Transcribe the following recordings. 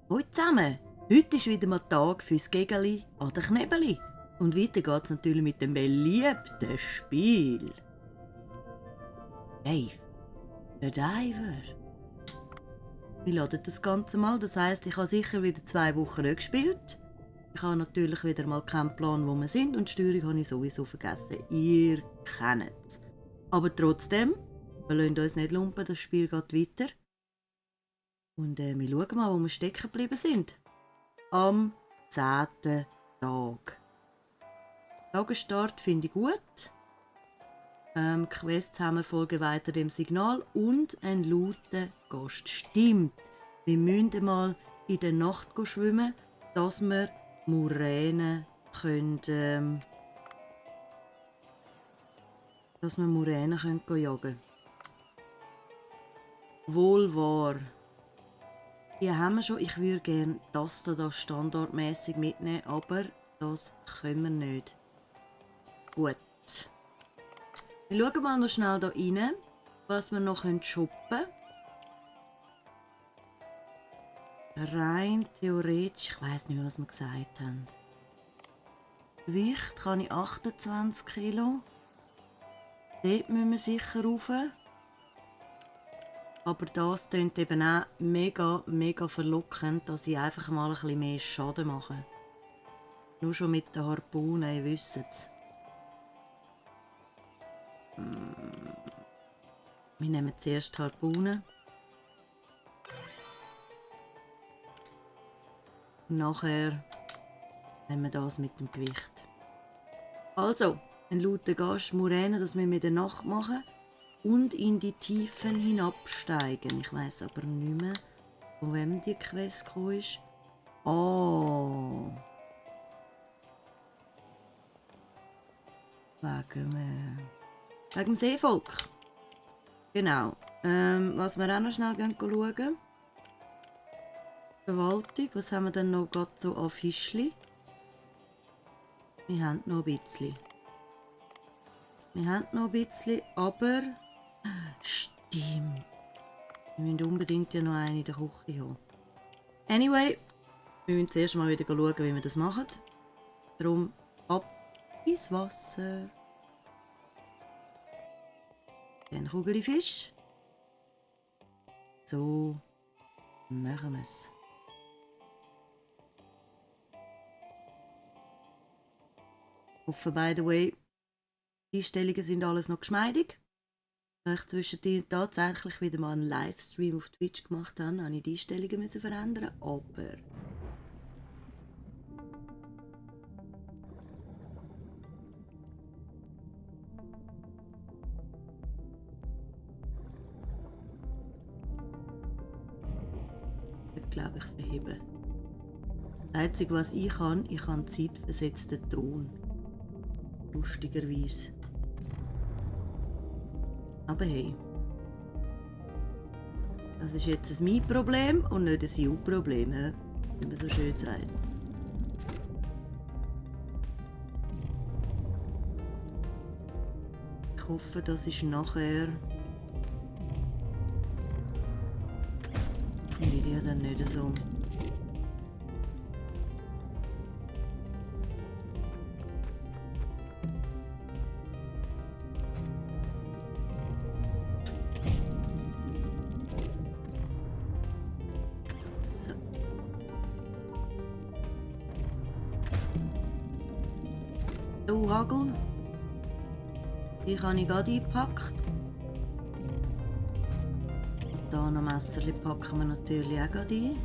Hallo zusammen! Heute ist wieder mal Tag fürs Gegeli an den Knebeli. Und weiter geht's natürlich mit dem beliebten Spiel. Dave, der Diver. Wir laden das Ganze mal, das heisst, ich habe sicher wieder 2 Wochen nicht gespielt. Ich habe natürlich wieder mal keinen Plan, wo wir sind, und die Steuerung habe ich sowieso vergessen. Ihr kennt es. Aber trotzdem, wir lassen uns nicht lumpen, das Spiel geht weiter. Und wir schauen mal, wo wir stecken geblieben sind. Am 10. Tag. Tagesstart finde ich gut. Quests haben wir folgen weiter dem Signal und ein lauter Gast. Stimmt, wir müssen mal in der Nacht schwimmen, dass wir Muränen können, jagen. Wohl wahr. Die haben wir schon. Ich würde gerne das hier standardmäßig mitnehmen, aber das können wir nicht. Gut. Wir schauen mal noch schnell hier rein, was wir noch shoppen können. Rein theoretisch, ich weiss nicht mehr, was wir gesagt haben. Gewicht kann ich 28 Kilo. Dort müssen wir sicher rauf. Aber das klingt eben auch mega verlockend, dass ich einfach mal ein bisschen mehr Schaden mache. Nur schon mit der Harpune, ihr wisst es. Wir nehmen zuerst die Harpune. Nachher nehmen wir das mit dem Gewicht. Also, ein lauter Gast, Muräne, das müssen wir in der Nacht machen. Und in die Tiefen hinabsteigen. Ich weiss aber nicht mehr, von wem die Quest gekommen ist. Oh. Wegen dem Seevolk. Genau. Was wir auch noch schnell schauen. Verwaltung. Was haben wir denn noch gerade so an Fischli? Wir haben noch ein bisschen. Aber... Stimmt. Wir müssen unbedingt ja noch eine in der Küche haben. Anyway, wir müssen zuerst mal wieder schauen, wie wir das machen. Darum ab ins Wasser. Dann Kugelfisch. So machen wir es. Ich hoffe, by the way, die Einstellungen sind alles noch geschmeidig. Als ich zwischendurch tatsächlich wieder mal einen Livestream auf Twitch gemacht habe, musste ich die Einstellungen verändern, aber... Ich glaube, ich verhebe. Das Einzige, was ich kann zeitversetzten Ton. Lustigerweise. Aber hey, das ist jetzt mein Problem und nicht ein You-Problem, wie man so schön sagt. Ich hoffe, das ist nachher... finde ich ja dann nicht so... Oh, Hagel. Die habe ich gerade eingepackt. Und hier noch Messerchen packen wir natürlich auch gerade ein.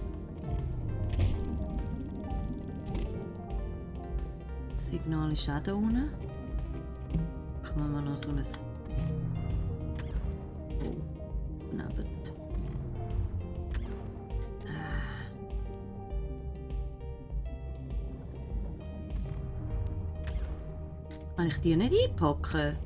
Das Signal ist auch hier unten. Machen wir noch so ein... Oh, neben. Kann ich die nicht einpacken?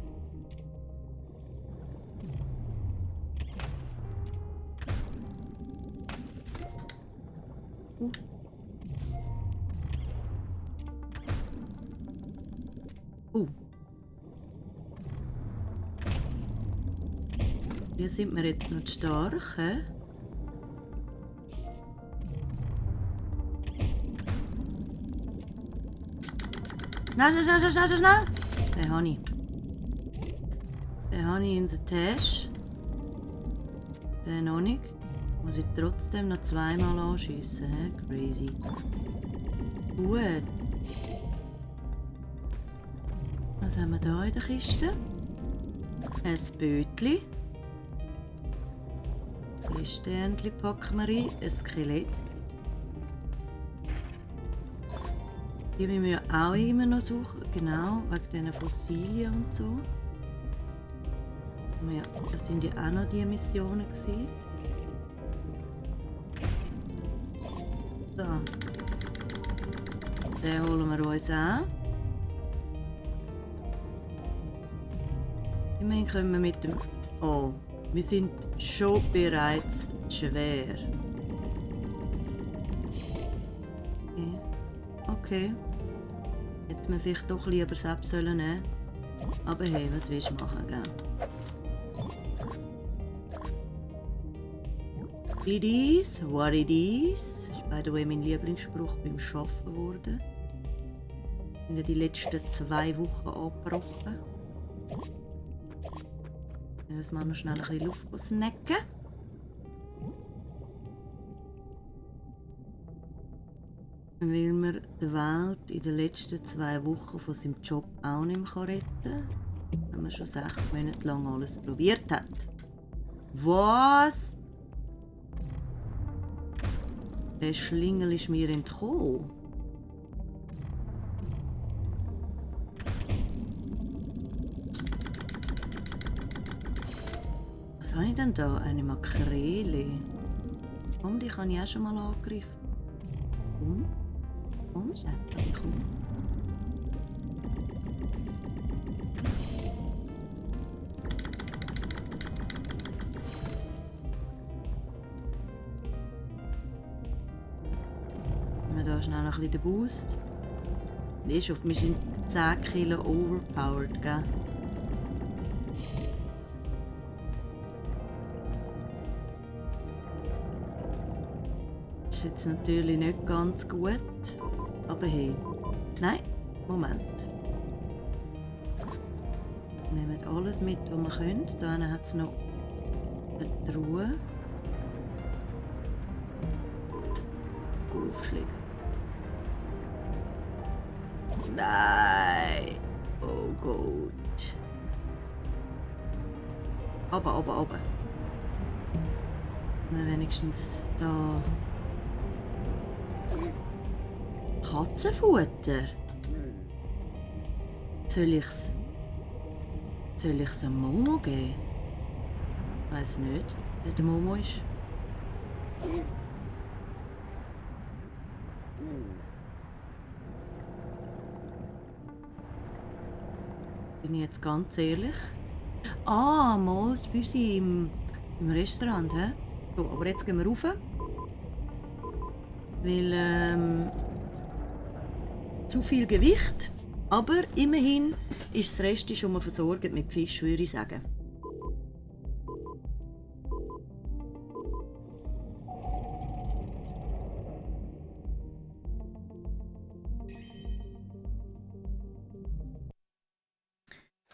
Hier sind wir jetzt noch stark. Schnell! Den habe ich. Den habe ich in der Tasche. Den noch nicht. Muss ich trotzdem noch zweimal anschiessen. Crazy. Gut. Was haben wir hier in der Kiste? Ein Bötli. Ein Sternchen packen wir rein. Ein Skelett. Die müssen wir ja auch immer noch suchen. Genau, wegen diesen Fossilien und so. Ja, das sind ja auch noch die Missionen gewesen. So. Den holen wir uns auch. Immerhin können wir mit dem... Oh, wir sind schon bereits schwer. Okay. Hätte man vielleicht doch lieber selbst nehmen sollen. Aber hey, was willst du machen, gell? It is what it is. Das ist by the way mein Lieblingsspruch beim Arbeiten geworden. Ich habe die letzten 2 Wochen abgebrochen. Jetzt mal noch schnell ein bisschen Luft snacken. Weil man die Welt in den letzten 2 Wochen von seinem Job auch nicht mehr retten kann, wenn man schon 6 Monate lang alles probiert hat. Was? Der Schlingel ist mir entkommen. Was habe ich denn da? Eine Makrele. Komm, die habe ich auch schon mal angegriffen. Komm, Schätzchen, komm. Nehmen wir da schnell noch ein bisschen den Boost. Wir sind 10 Kilo overpowered, gell? Das ist jetzt natürlich nicht ganz gut. Aber hey. Nein, Moment. Wir nehmen alles mit, was wir können. Da hat es noch eine Truhe. Aufschläge. Nein! Oh Gott. Aber. Na, wenigstens da. Katzenfutter? Soll ich's einem Momo geben? Ich weiss nicht, wer der Momo ist. Bin ich jetzt ganz ehrlich? Ah, mal das Büsi im Restaurant, hä? So, aber jetzt gehen wir rauf. Weil, zu viel Gewicht. Aber immerhin ist das Rest schon mal versorgt mit Fisch, würde ich sagen.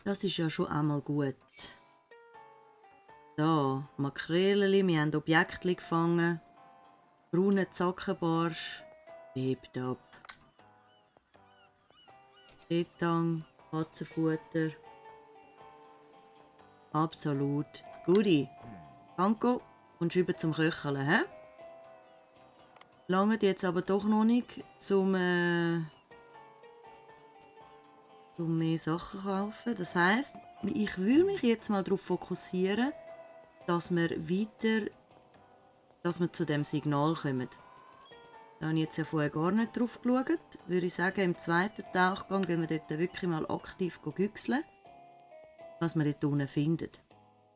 Das ist ja schon einmal gut. Da, Makrelen, wir haben Objekte gefangen. Braunen Zackenbarsch. Hebt ab. Betang, Katzenfutter. Absolut. Guti. Danke und über zum Köcheln, hä? Lange jetzt aber doch noch nicht, um mehr Sachen zu kaufen. Das heisst, ich will mich jetzt mal darauf fokussieren, dass wir zu dem Signal kommen. Da habe ich jetzt ja vorher gar nicht drauf geschaut. Würde ich sagen, im zweiten Tauchgang gehen wir dort wirklich mal aktiv güchseln, was wir dort unten finden.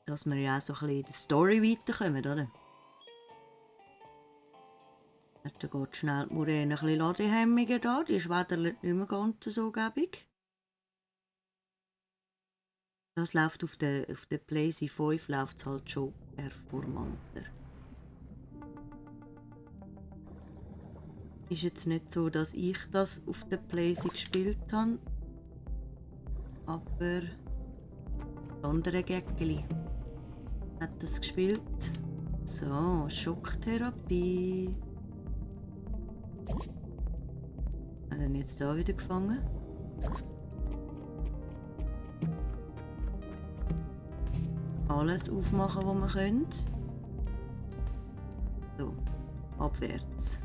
Dass wir ja auch so ein bisschen in der Story weiterkommen, oder? Da geht schnell die Morene ein bisschen Ladehemmungen da. Die schwedert nicht mehr ganz so gäbig. Das läuft auf der PlayStation 5 läuft es halt schon performanter. Ist jetzt nicht so, dass ich das auf der PlayStation gespielt habe. aber das andere Gäckeli hat das gespielt. So, Schocktherapie. Hat er jetzt da wieder gefangen? Alles aufmachen, was man könnte. So, abwärts.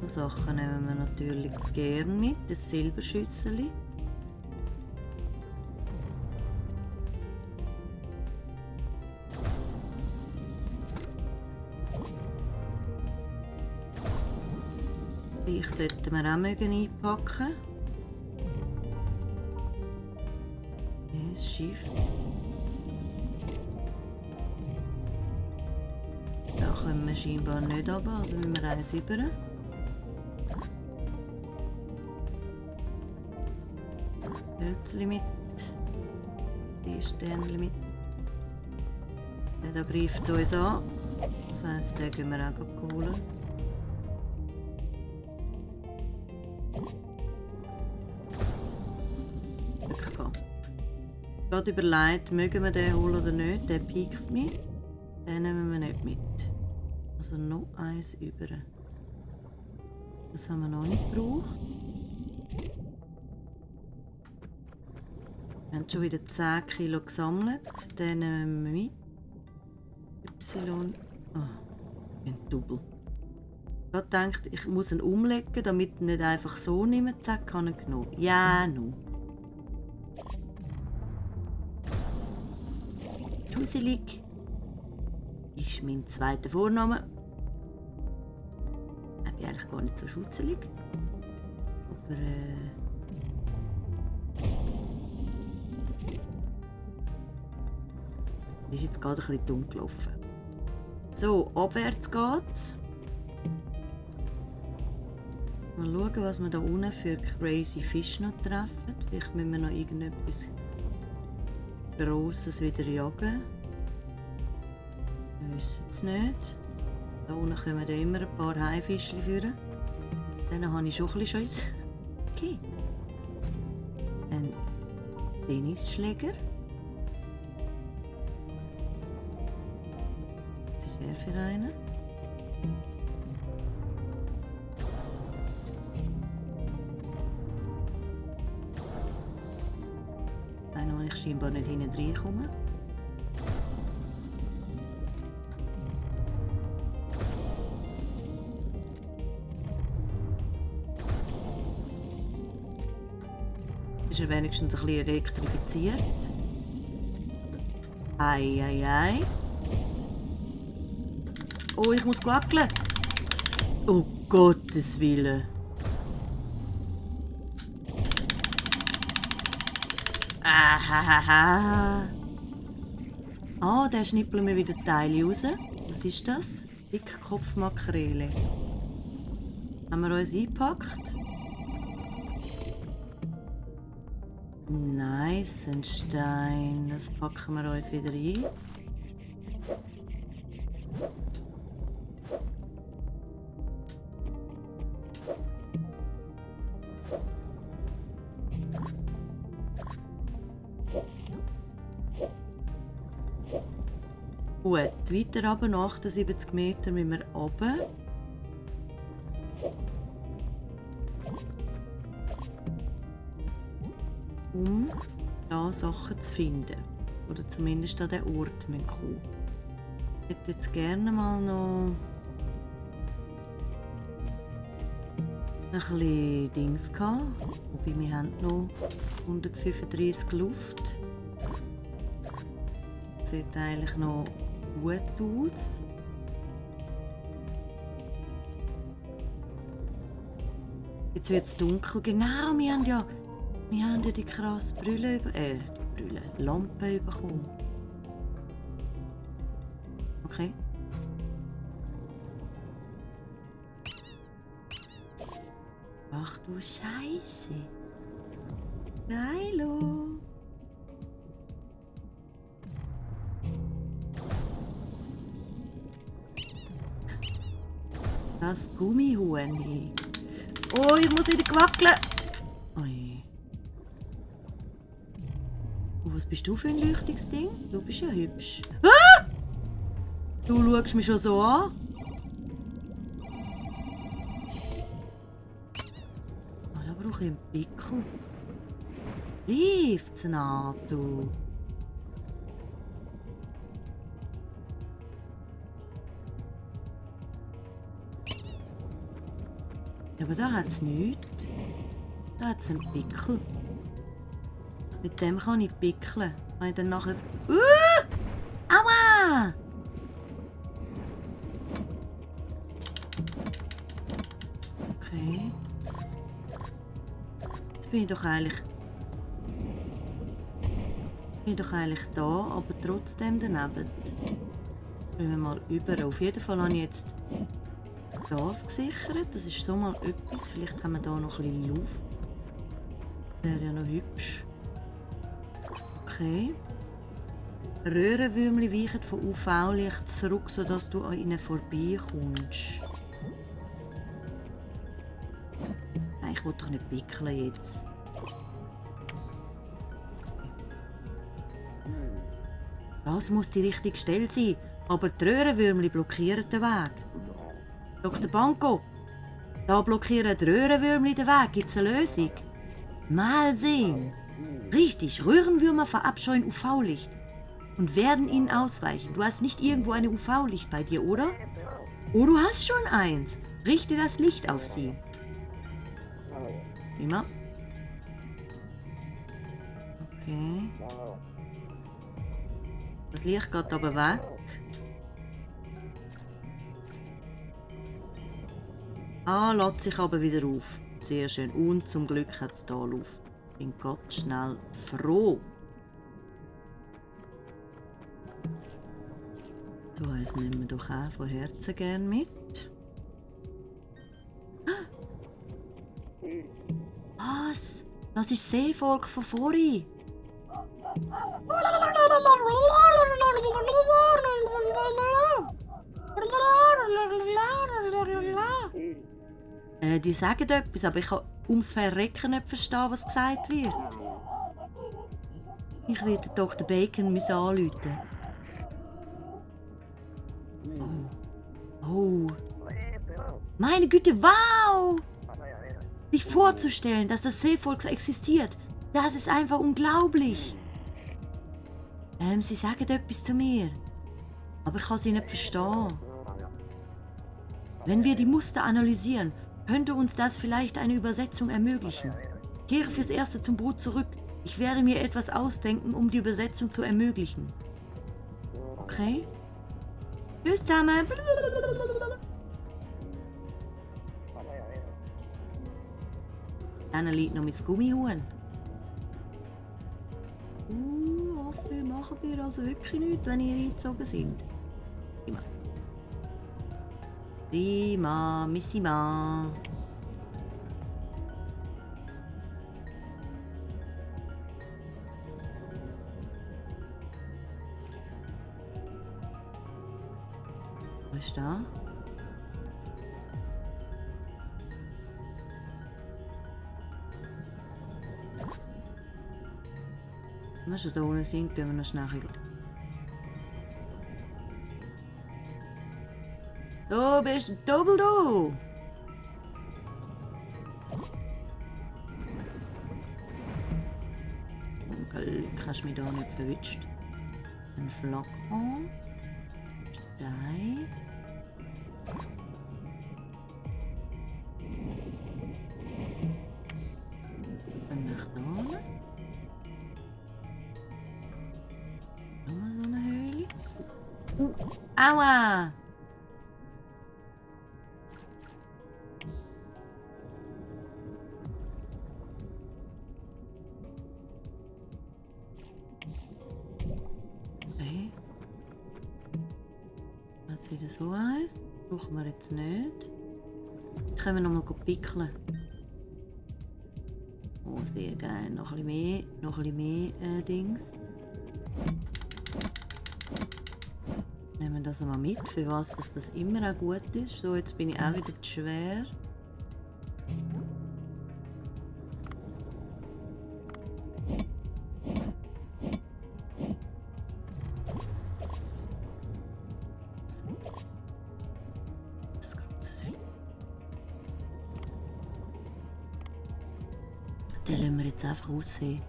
So Sachen nehmen wir natürlich gerne mit. Das Silberschüsseli. Ich sollte mir auch einpacken. Das Schiff. Da können wir scheinbar nicht runter, also müssen wir eins über. Hölzli mit. Die Sternchen mit. Der greift uns an. Das heisst, den gehen wir auch holen. Ich habe gerade überlegt, mögen wir den holen oder nicht. Der piekst mich. Den nehmen wir nicht mit. Also noch eins über. Das haben wir noch nicht gebraucht. Wir haben schon wieder 10 Kilo gesammelt. Den nehmen wir mit. Y. Ein Double. Ich habe gedacht, ich muss ihn umlegen, damit er nicht einfach so nimmt. Zack, kann er genommen. Ja, no. Schuselig ist mein zweiter Vorname. Ich bin eigentlich gar nicht so schutzelig. Aber ist jetzt gerade ein bisschen dumm gelaufen. So, abwärts geht's. Mal schauen, was wir da unten für Crazy Fish noch treffen. Vielleicht müssen wir noch irgendetwas Grosses wieder jagen. Wir wissen es nicht. Da unten kommen dann immer ein paar Haifischchen führen. Dann habe ich schon ein bisschen Scheiß. Okay. Ein Tennisschläger. Was ist er für einen? Einen, wo ich scheinbar nicht hinten reinkomme. Ist er wenigstens ein bisschen elektrifiziert. Ei, ei, ei. Oh, ich muss wackeln. Oh, Gottes Willen. Ahahaha. Ah, da schnippeln wir wieder Teile raus. Was ist das? Dickkopfmakrele. Haben wir uns eingepackt? Nice, ein Stein. Das packen wir uns wieder ein. Gut, weiter runter, noch 78 Meter müssen wir runter. Um hier Sachen zu finden. Oder zumindest an diesen Ort kommen. Ich hätte jetzt gerne mal noch ein bisschen Dings gehabt. Wobei wir haben noch 135 Luft. Sieht eigentlich noch gut aus. Jetzt wird es dunkel. Genau, wir haben ja die krasse Lampe bekommen. Okay. Ach du Scheiße. Geilo. Das Gummihuhn. Oh, ich muss wieder wackeln. Oi. Und was bist du für ein leuchtiges Ding? Du bist ja hübsch. Ah! Du schaust mich schon so an. Oh, da brauche ich einen Pickel. Läuft's nah, du? Aber da hat es nichts. Da hat es einen Pickel. Mit dem kann ich pickeln. Wenn ich dann nachher... Aua! Okay. Jetzt bin ich doch eigentlich da, aber trotzdem daneben. Gehen wir mal über. Auf jeden Fall habe ich jetzt das gesichert. Das ist so mal etwas. Vielleicht haben wir da noch ein bisschen Luft. Wäre ja noch hübsch. Okay. Röhrenwürmchen weichen von UV-Licht zurück, sodass du an ihnen vorbeikommst. Nein, ich will doch nicht pickeln jetzt. Das muss die richtige Stelle sein, aber die Röhrenwürmchen blockieren den Weg. Dr. Banco, da blockieren die Röhrenwürmchen den Weg. Gibt es eine Lösung? Mal sehen. Richtig, Röhrenwürmer verabscheuen UV-Licht und werden ihnen ausweichen. Du hast nicht irgendwo eine UV-Licht bei dir, oder? Oh, du hast schon eins. Richte das Licht auf sie. Immer. Okay. Das Licht geht aber weg. Ah, lädt sich aber wieder auf. Sehr schön. Und zum Glück hat es hier Luft. Ich bin Gott schnell froh. So, jetzt nehmen wir doch auch von Herzen gern mit. Was? Das ist Seevolk von vorhin. Die sagen etwas, aber ich kann ums Verrecken nicht verstehen, was gesagt wird. Ich werde Dr. Bacon anrufen. Oh. Meine Güte, wow! Sich vorzustellen, dass das Seevolk existiert, das ist einfach unglaublich. Sie sagen etwas zu mir, aber ich kann sie nicht verstehen. Wenn wir die Muster analysieren, könnte uns das vielleicht eine Übersetzung ermöglichen. Kehre fürs Erste zum Boot zurück. Ich werde mir etwas ausdenken, um die Übersetzung zu ermöglichen. Okay? Tschüss zusammen. Dann liegt noch mein Gummihuhn. Hoffentlich machen wir also wirklich nichts, wenn ihr eingezogen sind. Prima. Prima, Missima. Was ist da? Wenn wir schon da unten sind, gehen wir noch schnell rüber. Du bist doppel du! Glück hast du mich da nicht verwitscht. Ein Flakon. Stein. Dann nach da. Nochmal so eine Höhle. Aua! Okay. Jetzt wieder so eins. Brauchen wir jetzt nicht. Jetzt können wir noch mal pickeln. Oh, sehr geil. Noch ein bisschen mehr Dings. Nehmen wir das mal mit, für was das immer auch gut ist. So, jetzt bin ich auch wieder zu schwer. Das großes Vieh. Den lassen wir jetzt einfach aussehen.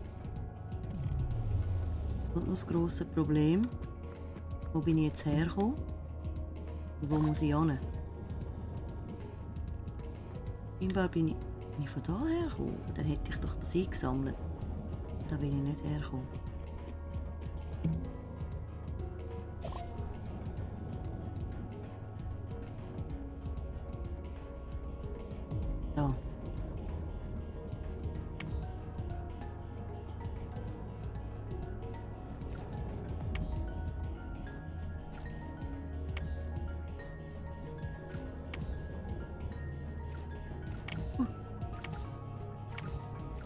Und noch das grosse Problem. Wo bin ich jetzt hergekommen? Und wo muss ich hin? Scheinbar bin ich von da hergekommen. Dann hätte ich doch das eingesammelt. Da bin ich nicht hergekommen. Da.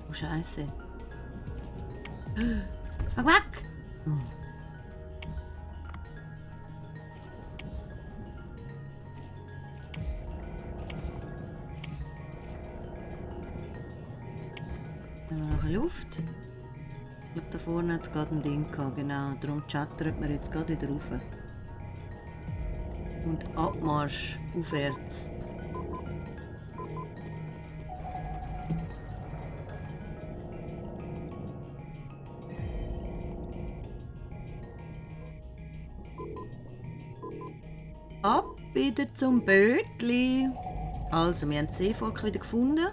Oh, Scheiße. Weg, weg! Oh. Haben wir noch Luft? Ich glaube, da vorne hat es gerade ein Ding gehabt, genau. Darum chattert man jetzt gerade wieder rauf. Und Abmarsch aufwärts. Ab wieder zum Bötli. Also, wir haben das Seevolk wieder gefunden.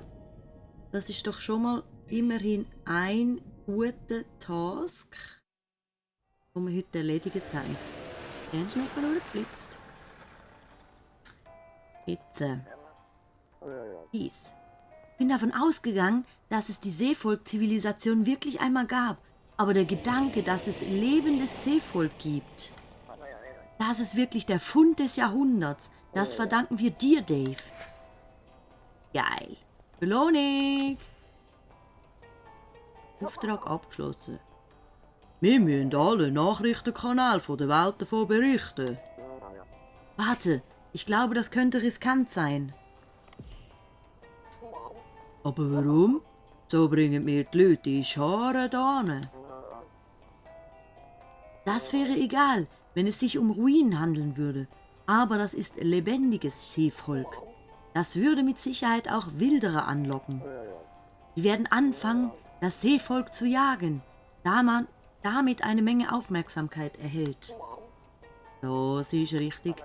Das ist doch schon mal immerhin ein guter Task, den wir heute erledigt haben. Der ist nicht mehr durchgeflitzt. Jetzt. Dies. Ich bin davon ausgegangen, dass es die Seevolk-Zivilisation wirklich einmal gab. Aber der Gedanke, dass es lebendes Seevolk gibt, das ist wirklich der Fund des Jahrhunderts. Das verdanken wir dir, Dave. Geil. Belohnung. Auftrag abgeschlossen. Wir müssen alle Nachrichtenkanäle der Welt davon berichten. Warte, ich glaube, das könnte riskant sein. Aber warum? So bringen wir die Leute in Scharen hin. Das wäre egal, wenn es sich um Ruinen handeln würde. Aber das ist lebendiges Seevolk. Das würde mit Sicherheit auch Wilderer anlocken. Sie werden anfangen, das Seevolk zu jagen, da man damit eine Menge Aufmerksamkeit erhält. Das ist richtig.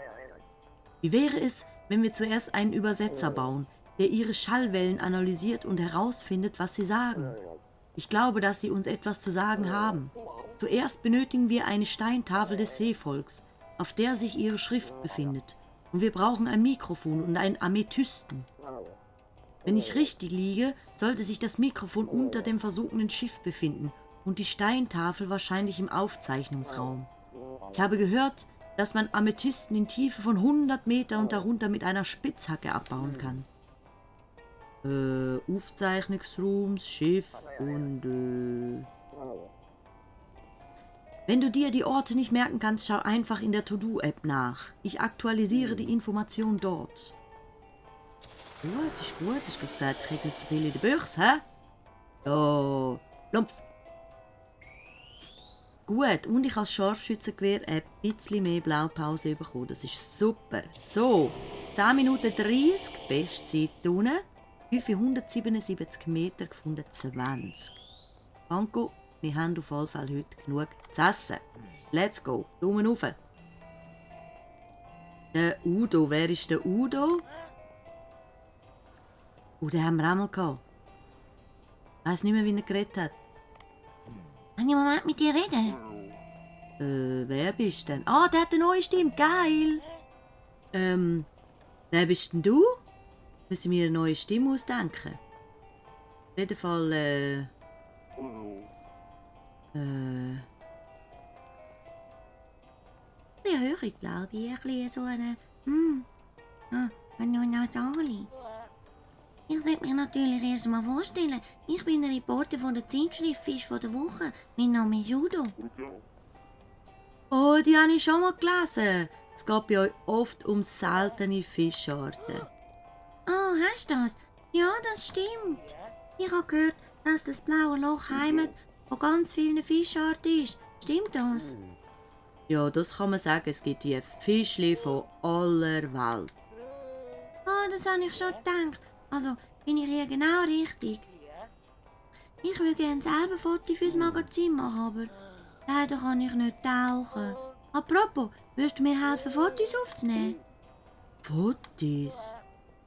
Wie wäre es, wenn wir zuerst einen Übersetzer bauen, der ihre Schallwellen analysiert und herausfindet, was sie sagen? Ich glaube, dass sie uns etwas zu sagen haben. Zuerst benötigen wir eine Steintafel des Seevolks, auf der sich ihre Schrift befindet. Und wir brauchen ein Mikrofon und einen Amethysten. Wenn ich richtig liege, sollte sich das Mikrofon unter dem versunkenen Schiff befinden und die Steintafel wahrscheinlich im Aufzeichnungsraum. Ich habe gehört, dass man Amethysten in Tiefe von 100 Meter und darunter mit einer Spitzhacke abbauen kann. Aufzeichnungsraum, Schiff und Wenn du dir die Orte nicht merken kannst, schau einfach in der To-Do-App nach. Ich aktualisiere die Information dort. Gut, ist gut. Ich habe gesagt, ich kriege nicht so viel in der Büchse, hä? So, plumpf. Gut, und ich habe als Scharfschützengewehr ein bisschen mehr Blaupause bekommen. Das ist super. So, 10 Minuten 30, Bestzeit unten. 577 Meter gefunden, 20. Banco, wir haben auf jeden Fall heute genug zu essen. Let's go, Daumen rauf. Der Udo, wer ist der Udo? Den haben wir auch mal gehabt. Ich weiss nicht mehr, wie er geredet hat. Kann ich mal mit dir reden? Wer bist denn? Ah, der hat eine neue Stimme, geil! Wer bist denn du? Müssen wir eine neue Stimme ausdenken? Auf jeden Fall, Ja, höre ich, glaube ich. Ein bisschen so eine, Natali. Ich sollte mich natürlich erst mal vorstellen. Ich bin der Reporter von der Zeitschrift Fisch von der Woche. Mein Name ist Udo. Oh, die habe ich schon mal gelesen. Es geht bei euch oft um seltene Fischarten. Oh, hast du das? Ja, das stimmt. Ich habe gehört, dass das blaue Loch Heimat von ganz vielen Fischarten ist. Stimmt das? Ja, das kann man sagen. Es gibt die Fischli von aller Welt. Ah, das habe ich schon gedacht. Also bin ich hier genau richtig. Ich würde gerne selber Fotos fürs Magazin machen, aber leider kann ich nicht tauchen. Apropos, würdest du mir helfen, Fotos aufzunehmen? Fotos?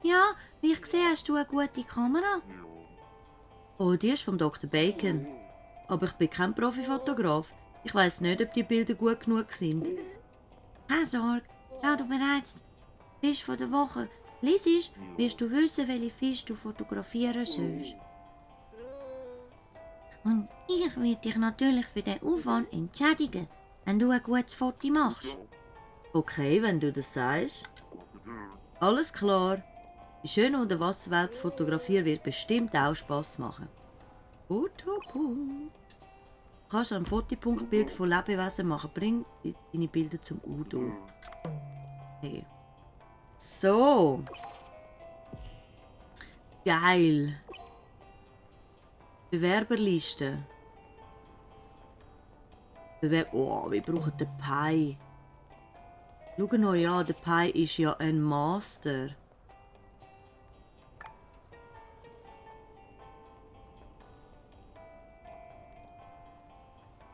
Ja, wie ich sehe, hast du eine gute Kamera. Oh, die ist vom Dr. Bacon. Aber ich bin kein Profifotograf. Ich weiß nicht, ob die Bilder gut genug sind. Keine Sorge, da du bereits Fisch von der Woche liest, wirst du wissen, welche Fisch du fotografieren sollst. Und ich werde dich natürlich für den Aufwand entschädigen, wenn du ein gutes Foto machst. Okay, wenn du das sagst. Alles klar. Die schöne Unterwasserwelt zu fotografieren wird bestimmt auch Spass machen. Fotopunkt. Du kannst am Fotopunkt Bilder von Lebewesen machen. Bring deine Bilder zum Udo. Okay. So. Geil. Bewerberliste. Oh, wir brauchen den Pi. Schaut euch an, der Pi ist ja ein Master.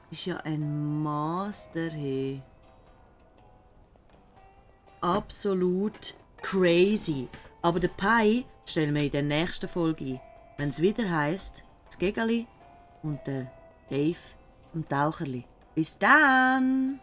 Ist ja ein Master, hey. Absolut crazy. Aber den Pi stellen wir in der nächsten Folge ein. Wenn es wieder heisst, das Gegeli und der Dave und Taucherli. Bis dann!